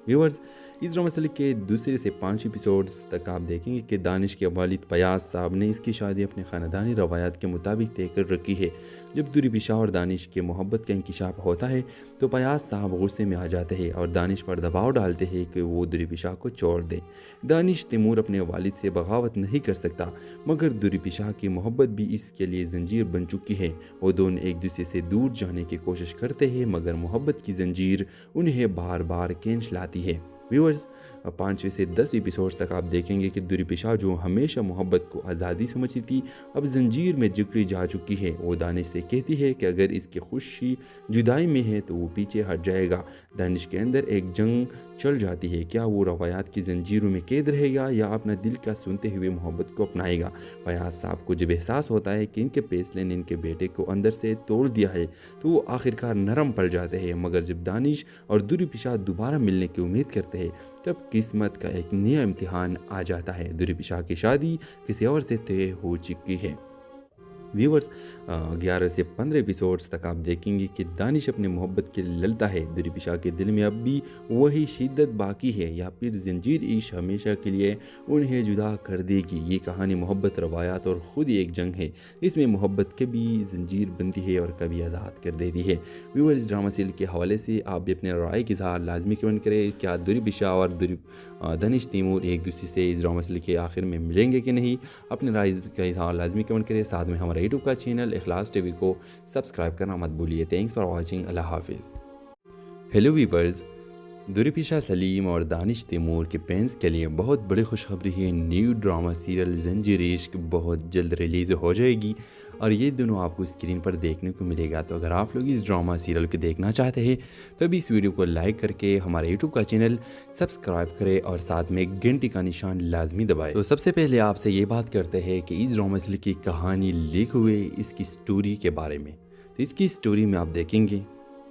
व्यूअर्स, इस ड्रामा सीरीज के दूसरे से 5 एपिसोड्स तक आप देखेंगे कि दानिश के वालिद फयाज साहब ने इसकी शादी अपने ख़ानदानी रवायात के मुताबिक तय कर रखी है। जब दुरीपिशा और दानिश के मोहब्बत का इंकिशाफ होता है तो फयाज साहब गुस्से में आ जाते हैं और दानिश पर दबाव डालते हैं कि वो दुरीपिशा को छोड़ दे। दानिश तैमूर अपने वालिद से बगावत नहीं कर सकता, मगर दुरीपिशा की मोहब्बत भी इसके लिए जंजीर बन चुकी है। वो दोनों एक दूसरे से दूर जाने की कोशिश करते हैं, मगर मोहब्बत की जंजीर उन्हें बार बार खींच लाती है। व्यूअर्स, 5वें से 10 एपिसोड्स तक आप देखेंगे कि दुरीपिशा जो हमेशा मोहब्बत को आज़ादी समझती थी, अब जंजीर में जकड़ी जा चुकी है। वो दानिश से कहती है कि अगर इसकी खुशी जुदाई में है तो वो पीछे हट जाएगा। दानिश के अंदर एक जंग चल जाती है, क्या वो रवायात की जंजीरों में कैद रहेगा या अपना दिल का सुनते हुए मोहब्बत को अपनाएगा। फयाज साहब को जब एहसास होता है कि इनके फैसले ने इनके बेटे को अंदर से तोड़ दिया है तो वो आखिरकार नरम पड़ जाते हैं, मगर जब दानिश और दुरीपिशा दोबारा मिलने की उम्मीद करते हैं तब किस्मत का एक नया इम्तिहान आ जाता है। दुरीपिशा की शादी किसी और से तय हो चुकी है। व्यूअर्स, 11 से 15 एपिसोड्स तक आप देखेंगे कि दानिश अपने मोहब्बत के लिए लड़ता है। दुरीपिशा के दिल में अब भी वही शिद्दत बाकी है या फिर जंजीर इश्क हमेशा के लिए उन्हें जुदा कर देगी। ये कहानी मोहब्बत, रवायात और ख़ुद ही एक जंग है। इसमें मोहब्बत कभी जंजीर बनती है और कभी आज़ाद कर देती है। व्यूअर्स, ड्रामा सीरियल के हवाले से आप भी अपने राय के इज़हार लाजमी कमेंट करें। क्या दुरीपिशा और दानिश तैमूर एक दूसरे से इस ड्रामा सीरियल के आखिर में मिलेंगे कि नहीं? अपने राय का इज़हार लाजमी कमेंट करें। साथ में हमारा यूट्यूब का चैनल इखलास टीवी को सब्सक्राइब करना मत भूलिए। Thanks for watching. अल्लाह हाफिज़। हेलो वीवर्स, दुरीपिशा सलीम और दानिश तैमूर के फैंस के लिए बहुत बड़ी खुशखबरी है। न्यू ड्रामा सीरियल ज़ंजीर इश्क बहुत जल्द रिलीज़ हो जाएगी और ये दोनों आपको स्क्रीन पर देखने को मिलेगा। तो अगर आप लोग इस ड्रामा सीरियल को देखना चाहते हैं तो अभी इस वीडियो को लाइक करके हमारे यूट्यूब का चैनल सब्सक्राइब करें और साथ में घंटी का निशान लाजमी दबाएं। तो सबसे पहले आपसे ये बात करते हैं कि इस ड्रामा सीरियल की कहानी लीक हुए इसकी स्टोरी के बारे में। तो इसकी स्टोरी में आप देखेंगे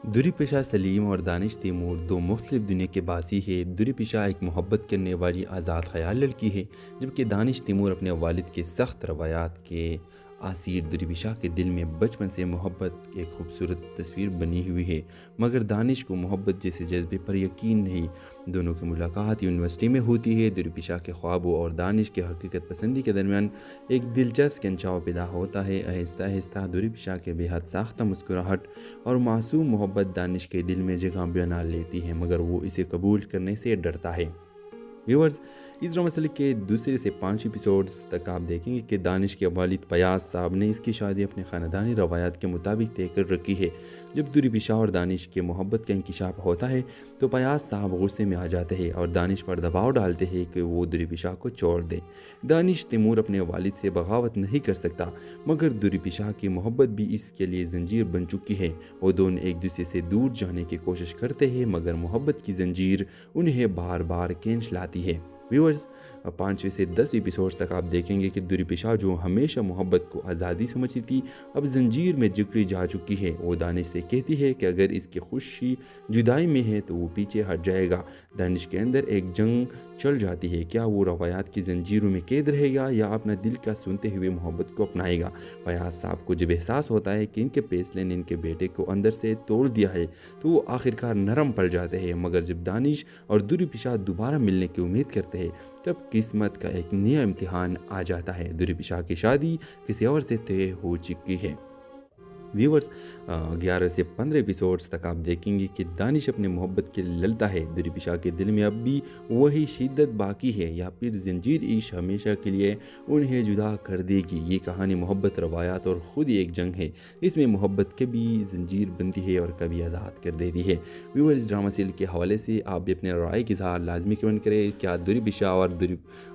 दुरीपिशा सलीम और दानिश तैमूर दो मुख्तलिफ दुनिया के बासी है। दुरीपिशा एक मोहब्बत करने वाली आज़ाद ख्याल लड़की है, जबकि दानिश तैमूर अपने वालिद के सख्त रवायात के आसिर। दुरीपिशा के दिल में बचपन से मोहब्बत की एक खूबसूरत तस्वीर बनी हुई है, मगर दानिश को मोहब्बत जैसे जज्बे पर यकीन नहीं। दोनों की मुलाकात यूनिवर्सिटी में होती है। दुरीपिशा के ख्वाबों और दानिश के हकीकत पसंदी के दरमियान एक दिलचस्प खिंचाव पैदा होता है। आहिस्ता आहिस्ता दुरीपिशा के बेहद साख्ता मुस्कुराहट और मासूम मोहब्बत दानिश के दिल में जगह बना लेती है, मगर वो इसे कबूल करने से डरता है। व्यूअर्स, इस ड्रामा सीरीज के दूसरे से 5 एपिसोड्स तक आप देखेंगे कि दानिश के वालिद फयाज साहब ने इसकी शादी अपने ख़ानदानी रवायात के मुताबिक तय कर रखी है। जब दुरीपिशा और दानिश के मोहब्बत का इंकिशाफ होता है तो फयाज साहब गुस्से में आ जाते हैं और दानिश पर दबाव डालते हैं कि वो दुरीपिशा को छोड़ दे। दानिश तैमूर अपने वालिद से बगावत नहीं कर सकता, मगर दुरीपिशा की मोहब्बत भी इसके लिए जंजीर बन चुकी है। वो दोनों एक दूसरे से दूर जाने की कोशिश करते हैं, मगर मोहब्बत की जंजीर उन्हें बार बार खींच लाती है। व्यूअर्स, 5वें से 10 एपिसोड्स तक आप देखेंगे कि दुरीपिशा जो हमेशा मोहब्बत को आज़ादी समझती थी, अब जंजीर में जकड़ी जा चुकी है। वो दानिश से कहती है कि अगर इसकी खुशी जुदाई में है तो वो पीछे हट जाएगा। दानिश के अंदर एक जंग चल जाती है, क्या वो रवायात की जंजीरों में कैद रहेगा या अपना दिल का सुनते हुए मोहब्बत को अपनाएगा। फयाज साहब को जब एहसास होता है कि इनके फैसले ने इनके बेटे को अंदर से तोड़ दिया है तो वो आखिरकार नरम पड़ जाते हैं, मगर जब दानिश और दुरीपिशा दोबारा मिलने की उम्मीद करते हैं तब किस्मत का एक नया इम्तिहान आ जाता है। दुरीपिशा की शादी किसी और से तय हो चुकी है। व्यूअर्स, 11 से 15 एपिसोड्स तक आप देखेंगे कि दानिश अपने मोहब्बत के लिए लड़ता है। दुरीपिशा के दिल में अब भी वही शिद्दत बाकी है या फिर जंजीर इश्क हमेशा के लिए उन्हें जुदा कर देगी। ये कहानी मोहब्बत, रवायात और ख़ुद ही एक जंग है। इसमें मोहब्बत कभी जंजीर बनती है और कभी आज़ाद कर देती है। व्यूअर्स, ड्रामा सीरियल के हवाले से आप भी अपने राय के इज़हार लाजमी कमेंट करें। क्या दुरीपिशा और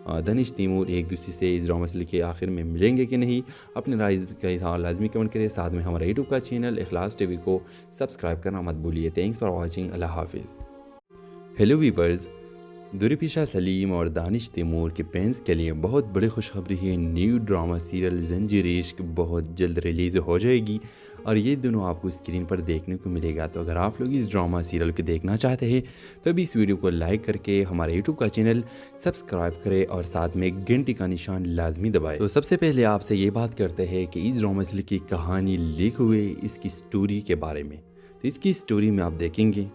दानिश तैमूर एक दूसरे से इस ड्रामा सीरियल के आखिर में मिलेंगे कि नहीं? अपने राय का इज़हार लाजमी कमेंट करें। साथ में हमारा यूट्यूब का चैनल इखलास टीवी को सब्सक्राइब करना मत भूलिए। Thanks for watching. अल्लाह हाफिज़। हेलो वीवर्स, दुरीपिशा सलीम और दानिश तैमूर के फैंस के लिए बहुत बड़ी खुशखबरी है। न्यू ड्रामा सीरियल ज़ंजीर इश्क बहुत जल्द रिलीज़ हो जाएगी और ये दोनों आपको स्क्रीन पर देखने को मिलेगा। तो अगर आप लोग इस ड्रामा सीरियल को देखना चाहते हैं तो अभी इस वीडियो को लाइक करके हमारे यूट्यूब का चैनल सब्सक्राइब करें और साथ में घंटी का निशान लाजमी दबाएं। तो सबसे पहले आपसे ये बात करते हैं कि इस ड्रामा सीरियल की कहानी लीक हुए इसकी स्टोरी के बारे में। तो इसकी स्टोरी में आप देखेंगे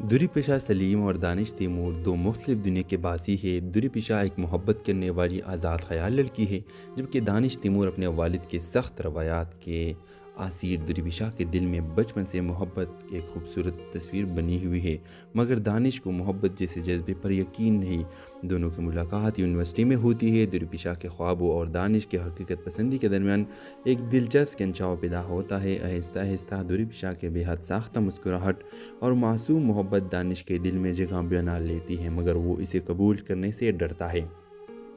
दुरीपिशा सलीम और दानिश तैमूर दो मुख्तलिफ दुनिया के बासी है। दुरीपिशा एक मोहब्बत करने वाली आज़ाद ख्याल लड़की है, जबकि दानिश तैमूर अपने वालिद के सख्त रवायात के आसिर। दुरीपिशा के दिल में बचपन से मोहब्बत की एक खूबसूरत तस्वीर बनी हुई है, मगर दानिश को मोहब्बत जैसे जज्बे पर यकीन नहीं। दोनों की मुलाकात यूनिवर्सिटी में होती है। दुरीपिशा के ख्वाबों और दानिश के हकीकत पसंदी के दरमियान एक दिलचस्प कंचाव पैदा होता है। आहिस्ता आहिस्ता दुरीपिशा के बेहद साख्ता मुस्कुराहट और मासूम मोहब्बत दानिश के दिल में जगह बना लेती है, मगर वो इसे कबूल करने से डरता है।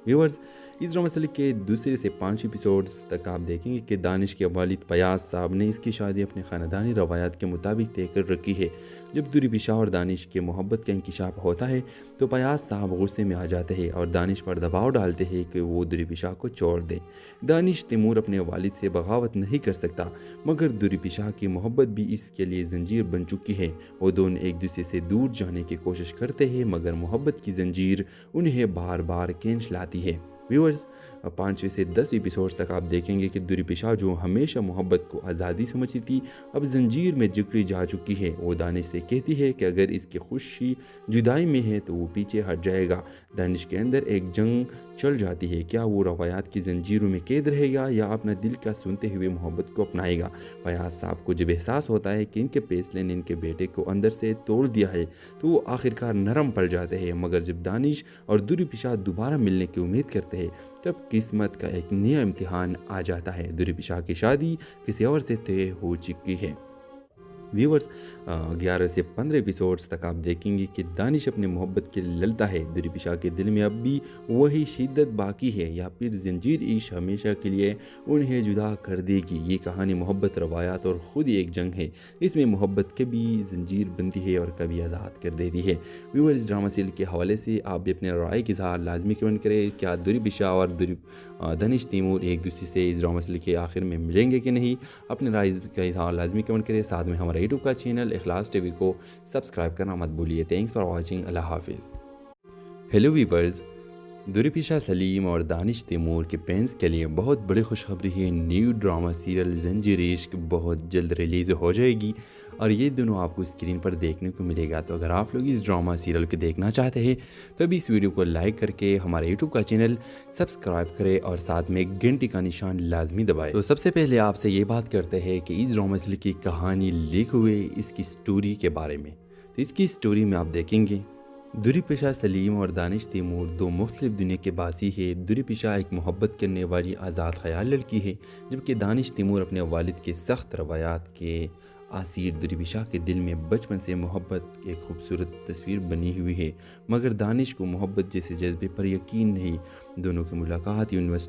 व्यूअर्स, इस ड्रामा सीरियल के दूसरे से 5 एपिसोड्स तक आप देखेंगे कि दानिश के वालिद फयाज साहब ने इसकी शादी अपने ख़ानदानी रवायात के मुताबिक तय कर रखी है। जब दुरीपिशा और दानिश के मोहब्बत का इंकिशाफ होता है तो फयाज साहब गुस्से में आ जाते हैं और दानिश पर दबाव डालते हैं कि वो दुरीपिशा को छोड़ दे। दानिश तैमूर अपने वालिद से बगावत नहीं कर सकता, मगर दुरीपिशा की मोहब्बत भी इसके लिए जंजीर बन चुकी है। वो दोनों एक दूसरे से दूर जाने की कोशिश करते हैं, मगर मोहब्बत की जंजीर उन्हें बार बार खींच लाती है। व्यूअर्स, 5 से 10 एपिसोड्स तक आप देखेंगे कि दुरीपिशा जो हमेशा मोहब्बत को आज़ादी समझती थी, अब जंजीर में जकड़ी जा चुकी है। वो दानिश से कहती है कि अगर इसकी खुशी जुदाई में है तो वो पीछे हट जाएगा। दानिश के अंदर एक जंग चल जाती है, क्या वो रवायात की जंजीरों में कैद रहेगा या अपना दिल का सुनते हुए मोहब्बत को अपनाएगा। फयाज साहब को जब एहसास होता है कि इनके फैसले ने इनके बेटे को अंदर से तोड़ दिया है तो वो आखिरकार नरम पड़ जाते हैं, मगर जब दानिश और दुरीपिशा दोबारा मिलने की उम्मीद करते हैं तब किस्मत का एक नया इम्तिहान आ जाता है। दुरीपिशा की शादी किसी और से तय हो चुकी है। व्यूअर्स, 11 से 15 एपिसोड्स तक आप देखेंगे कि दानिश अपने मोहब्बत के लिए लड़ता है। दुरीपिशा के दिल में अब भी वही शिद्दत बाकी है या फिर जंजीर इश्क हमेशा के लिए उन्हें जुदा कर देगी। ये कहानी मोहब्बत, रवायात और ख़ुद ही एक जंग है। इसमें मोहब्बत कभी जंजीर बनती है और कभी आज़ाद कर देती है। व्यूअर्स, इस ड्रामा सीरियल के हवाले से आप भी अपने राय के इज़हार लाजमी कमेंट करें। क्या दुरीपिशा और दानिश तैमूर एक दूसरे से इस ड्रामा सीरियल के आखिर में मिलेंगे कि नहीं? अपने राय का इज़हार लाजमी कमेंट करें। साथ में हमारे यूट्यूब का चैनल इखलास टीवी को सब्सक्राइब करना मत भूलिए। Thanks for watching. अल्लाह हाफिज़। हेलो वीवर्स, दुरीपिशा सलीम और दानिश तैमूर के फैंस के लिए बहुत बड़ी खुशखबरी है। न्यू ड्रामा सीरियल ज़ंजीर इश्क बहुत जल्द रिलीज़ हो जाएगी और ये दोनों आपको स्क्रीन पर देखने को मिलेगा। तो अगर आप लोग इस ड्रामा सीरियल को देखना चाहते हैं तो अभी इस वीडियो को लाइक करके हमारे यूट्यूब का चैनल सब्सक्राइब करें और साथ में घंटी का निशान लाजमी दबाएं। तो सबसे पहले आपसे ये बात करते हैं कि इस ड्रामा सीरियल की कहानी लीक हुए इसकी स्टोरी के बारे में। तो इसकी स्टोरी में आप देखेंगे दुरीपिशा सलीम और दानिश तैमूर दो मुख्तलिफ दुनिया के बासी है। दुरीपिशा एक मोहब्बत करने वाली आज़ाद ख्याल लड़की है, जबकि दानिश तैमूर अपने वालिद के सख्त रवायात के आसिर। दुरीपिशा के दिल में बचपन से मोहब्बत की एक खूबसूरत तस्वीर बनी हुई है, मगर दानिश को मोहब्बत जैसे जज्बे पर यकीन नहीं। दोनों की मुलाकात यूनिवर्सिटी